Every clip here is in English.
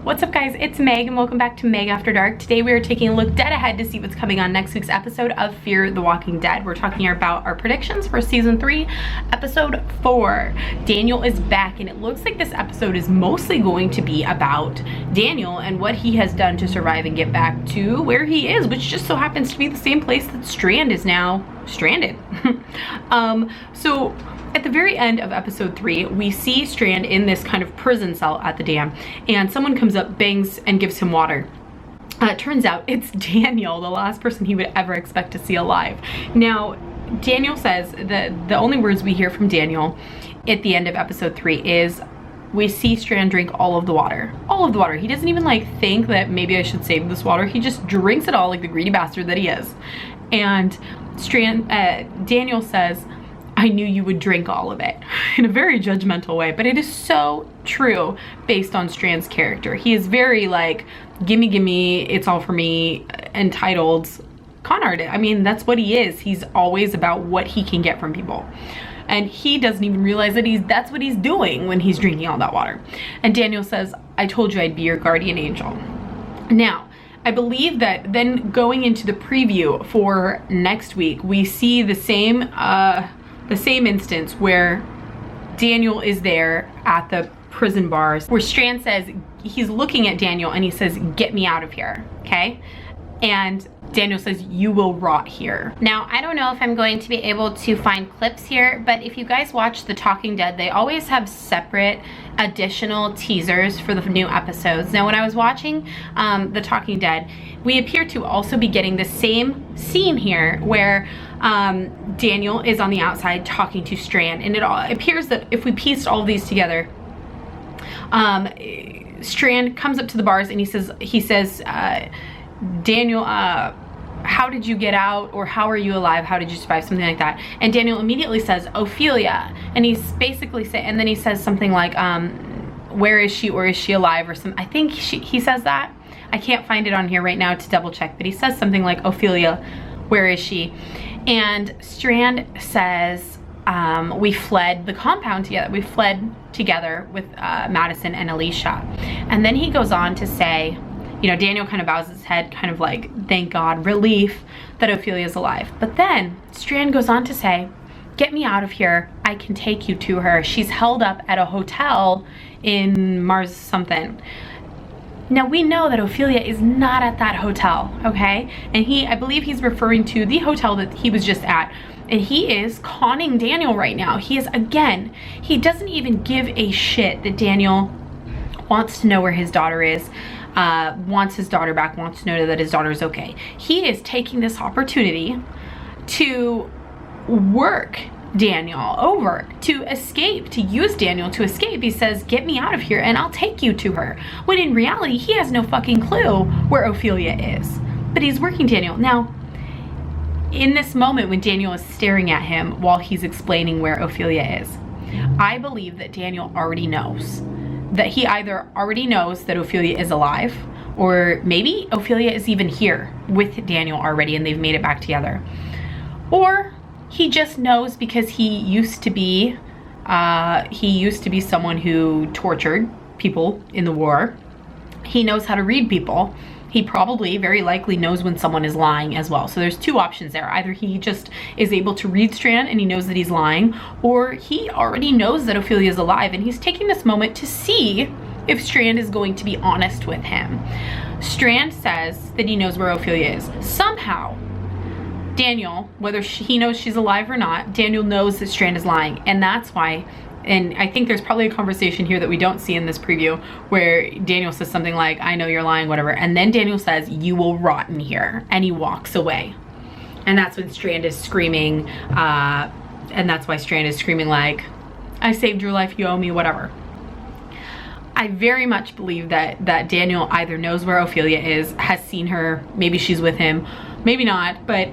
What's up guys, it's Meg and welcome back to Meg After Dark. Today we are taking a look dead ahead to see what's coming on next week's episode of Fear the Walking Dead. We're talking about our predictions for season 3, episode 4. Daniel is back and it looks like this episode is mostly going to be about Daniel and what he has done to survive and get back to where he is, which just so happens to be the same place that Strand is now stranded. So at the very end of episode 3, we see Strand in this kind of prison cell at the dam, and someone comes up, bangs, and gives him water. It turns out it's Daniel, the last person he would ever expect to see alive. Now, Daniel says that the only words we hear from Daniel at the end of episode 3 is, we see Strand drink all of the water. All of the water. He doesn't even like think that maybe I should save this water. He just drinks it all like the greedy bastard that he is. And Daniel says, I knew you would drink all of it, in a very judgmental way, but it is so true based on Strand's character. He is very like, gimme, gimme, it's all for me, entitled con artist. I mean, that's what he is. He's always about what he can get from people. And he doesn't even realize that that's what he's doing when he's drinking all that water. And Daniel says, I told you I'd be your guardian angel. Now, I believe that then going into the preview for next week, we see the same instance where Daniel is there at the prison bars, where Strand says, he's looking at Daniel and he says, get me out of here, okay? And Daniel says, you will rot here. Now, I don't know if I'm going to be able to find clips here, but if you guys watch The Talking Dead, they always have separate additional teasers for the new episodes. Now, when I was watching The Talking Dead, we appear to also be getting the same scene here where Daniel is on the outside talking to Strand, and it all appears that if we pieced all of these together, Strand comes up to the bars and he says, Daniel, how did you get out, or how are you alive, how did you survive, something like that. And Daniel immediately says, Ophelia, and he's basically saying, and then he says something like, where is she, or is she alive, or something. I think he says that. I can't find it on here right now to double check, but he says something like, Ophelia, where is she? And Strand says, we fled the compound together. We fled together with Madison and Alicia. And then he goes on to say, you know, Daniel kind of bows his head, kind of like, thank God, relief that Ophelia's alive. But then Strand goes on to say, get me out of here. I can take you to her. She's held up at a hotel in Mars something. Now we know that Ophelia is not at that hotel, okay? And I believe he's referring to the hotel that he was just at. And he is conning Daniel right now. He is, again, he doesn't even give a shit that Daniel wants to know where his daughter is, wants his daughter back, wants to know that his daughter is okay. He is taking this opportunity to work Daniel over, to escape, to use Daniel to escape. He says, get me out of here and I'll take you to her. When in reality, he has no fucking clue where Ophelia is. But he's working Daniel. Now, in this moment when Daniel is staring at him while he's explaining where Ophelia is, I believe that Daniel already knows. That he either already knows that Ophelia is alive, or maybe Ophelia is even here with Daniel already and they've made it back together. Or he just knows because he used to be someone who tortured people in the war. He knows how to read people. He probably, very likely, knows when someone is lying as well. So there's two options there. Either he just is able to read Strand and he knows that he's lying, or he already knows that Ophelia is alive and he's taking this moment to see if Strand is going to be honest with him. Strand says that he knows where Ophelia is. Somehow, Daniel, whether he knows she's alive or not, Daniel knows that Strand is lying, and that's why. And I think there's probably a conversation here that we don't see in this preview where Daniel says something like, I know you're lying, whatever. And then Daniel says, you will rot in here. And he walks away. And that's when Strand is screaming. And that's why Strand is screaming like, I saved your life, you owe me, whatever. I very much believe that Daniel either knows where Ophelia is, has seen her, maybe she's with him, maybe not, but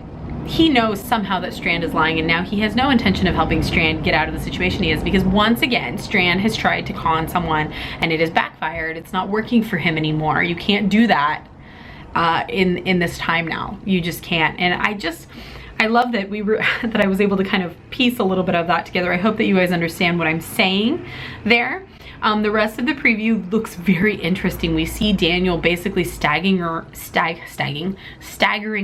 he knows somehow that Strand is lying, and now he has no intention of helping Strand get out of the situation he is, because once again, Strand has tried to con someone and it has backfired. It's not working for him anymore. You can't do that in this time now. You just can't. And I love that that I was able to kind of piece a little bit of that together. I hope that you guys understand what I'm saying there. The rest of the preview looks very interesting. We see Daniel basically staggering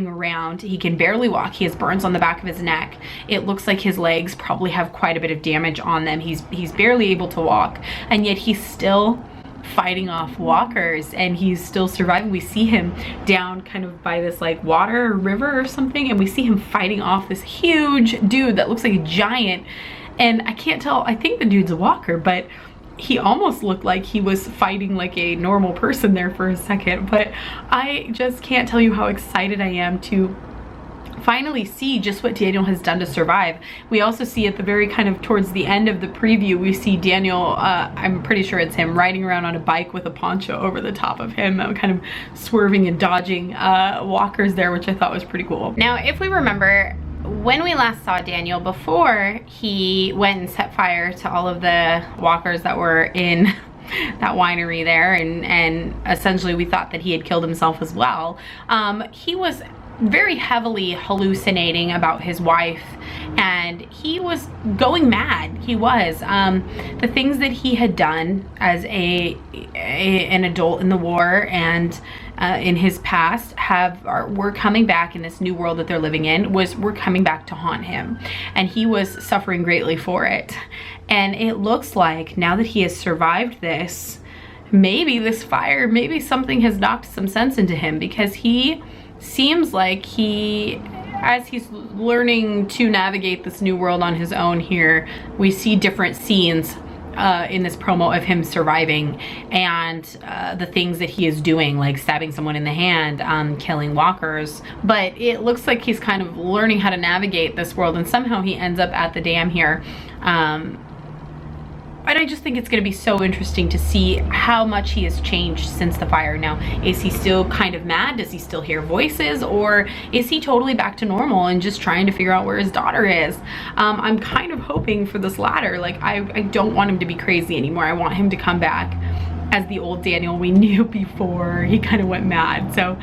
around. He can barely walk. He has burns on the back of his neck. It looks like his legs probably have quite a bit of damage on them. He's barely able to walk, and yet he's still fighting off walkers, and he's still surviving. We see him down kind of by this like water or river or something, and we see him fighting off this huge dude that looks like a giant. And I can't tell, I think the dude's a walker, but he almost looked like he was fighting like a normal person there for a second. But I just can't tell you how excited I am to finally see just what Daniel has done to survive. We also see at the very kind of towards the end of the preview, we see Daniel, I'm pretty sure it's him, riding around on a bike with a poncho over the top of him, kind of swerving and dodging walkers there, which I thought was pretty cool. Now, if we remember, when we last saw Daniel, before he went and set fire to all of the walkers that were in that winery there, and essentially we thought that he had killed himself as well, he was very heavily hallucinating about his wife, and he was going mad. He was. The things that he had done as an adult in the war and in his past were coming back in this new world that they're living in, were coming back to haunt him, and he was suffering greatly for it. And it looks like now that he has survived this, maybe this fire, maybe something has knocked some sense into him, because he seems like as he's learning to navigate this new world on his own here, we see different scenes in this promo of him surviving, and the things that he is doing, like stabbing someone in the hand, killing walkers. But it looks like he's kind of learning how to navigate this world, and somehow he ends up at the dam here. And I just think it's going to be so interesting to see how much he has changed since the fire. Now, is he still kind of mad? Does he still hear voices? Or is he totally back to normal and just trying to figure out where his daughter is? I'm kind of hoping for this latter. Like, I don't want him to be crazy anymore. I want him to come back as the old Daniel we knew before he kind of went mad. So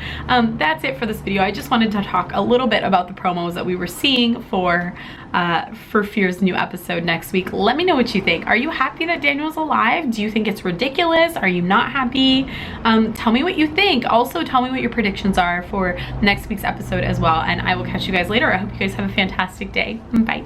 that's it for this video. I just wanted to talk a little bit about the promos that we were seeing for Fear's new episode next week. Let me know what you think. Are you happy that Daniel's alive? Do you think it's ridiculous? Are you not happy? Tell me what you think. Also, tell me what your predictions are for next week's episode as well, and I will catch you guys later. I hope you guys have a fantastic day. Bye.